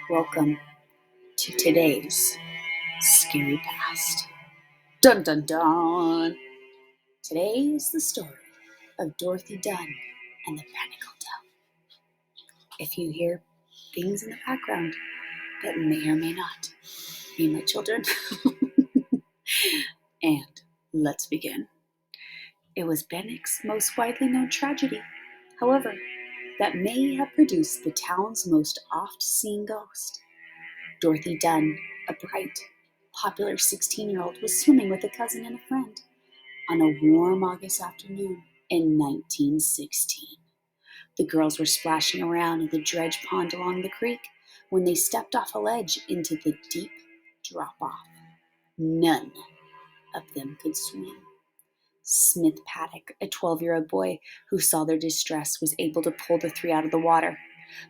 Welcome to today's Scary Past. Dun dun dun! Today is the story of Dorothy Dunn and the Panic Hotel. If you hear things in the background that may or may not be my children, and let's begin. It was Bannock's most widely known tragedy, however, that may have produced the town's most oft-seen ghost. Dorothy Dunn, a bright, popular 16-year-old, was swimming with a cousin and a friend on a warm August afternoon in 1916. The girls were splashing around in the dredge pond along the creek when they stepped off a ledge into the deep drop-off. None of them could swim. Smith Paddock, a 12-year-old boy who saw their distress, was able to pull the three out of the water.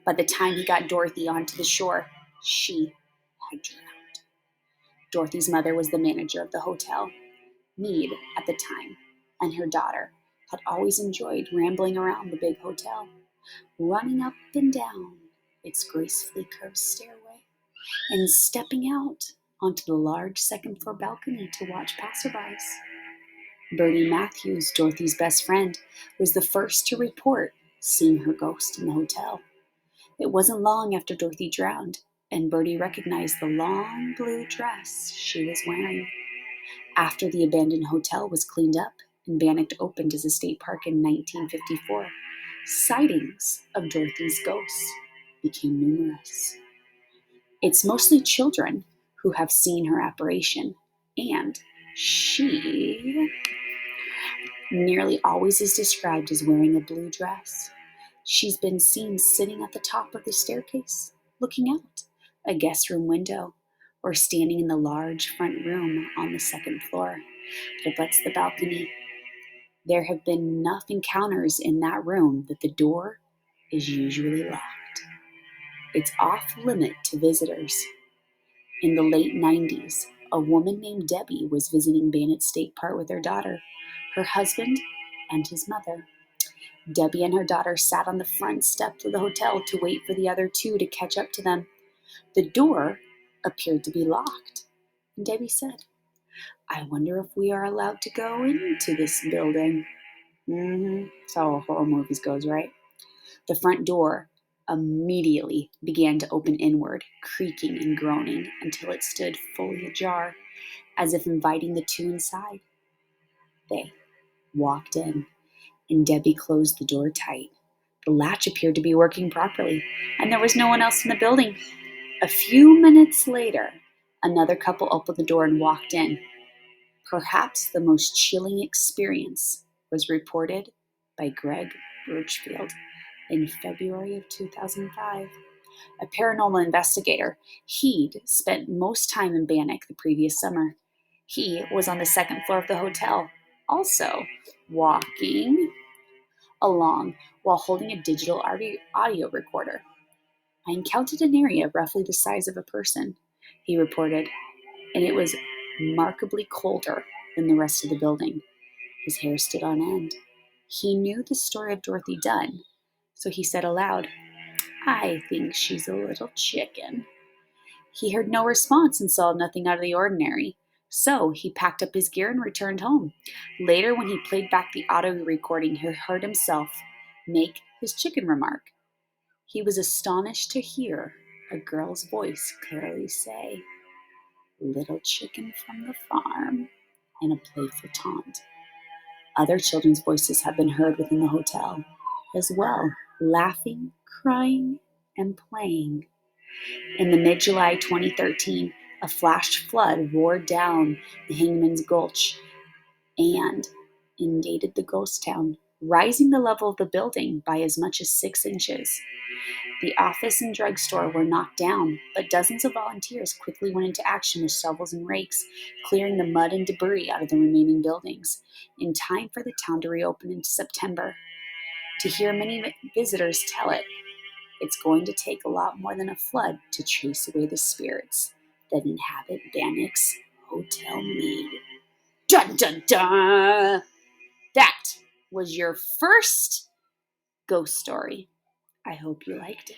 By the time he got Dorothy onto the shore, she had drowned. Dorothy's mother was the manager of the hotel. Mead, at the time, and her daughter had always enjoyed rambling around the big hotel, running up and down its gracefully curved stairway, and stepping out onto the large second-floor balcony to watch passerbys. Bertie Matthews, Dorothy's best friend, was the first to report seeing her ghost in the hotel. It wasn't long after Dorothy drowned, and Bertie recognized the long blue dress she was wearing. After the abandoned hotel was cleaned up and Bannock opened as a state park in 1954, sightings of Dorothy's ghost became numerous. It's mostly children who have seen her apparition, and she nearly always is described as wearing a blue dress. She's been seen sitting at the top of the staircase, looking out a guest room window, or standing in the large front room on the second floor that abuts the balcony. There have been enough encounters in that room that the door is usually locked. It's off limit to visitors. In the late 90s, a woman named Debbie was visiting Bannock State Park with her daughter, her husband, and his mother. Debbie and her daughter sat on the front steps of the hotel to wait for the other two to catch up to them. The door appeared to be locked, and Debbie said, "I wonder if we are allowed to go into this building." That's how horror movies goes, right? The front door immediately began to open inward, creaking and groaning until it stood fully ajar, as if inviting the two inside. They walked in, and Debbie closed the door tight. The latch appeared to be working properly, and there was no one else in the building. A few minutes later, another couple opened the door and walked in. Perhaps the most chilling experience was reported by Greg Birchfield in February of 2005. A paranormal investigator, he'd spent most time in Bannock the previous summer. He was on the second floor of the hotel, also walking along while holding a digital audio recorder. "I encountered an area roughly the size of a person," he reported, "and it was remarkably colder than the rest of the building." His hair stood on end. He knew the story of Dorothy Dunn, so he said aloud, "I think she's a little chicken." He heard no response and saw nothing out of the ordinary, so he packed up his gear and returned home. Later, when he played back the audio recording, he heard himself make his chicken remark. He was astonished to hear a girl's voice clearly say, "Little chicken from the farm," in a playful taunt. Other children's voices have been heard within the hotel as well, laughing, crying, and playing. In the mid-July 2013, a flash flood roared down the Hangman's Gulch and inundated the ghost town, rising the level of the building by as much as 6 inches. The office and drugstore were knocked down, but dozens of volunteers quickly went into action with shovels and rakes, clearing the mud and debris out of the remaining buildings, in time for the town to reopen in September. To hear many visitors tell it, it's going to take a lot more than a flood to chase away the spirits that inhabit Bannock's Hotel Mead. Dun dun dun! That was your first ghost story. I hope you liked it.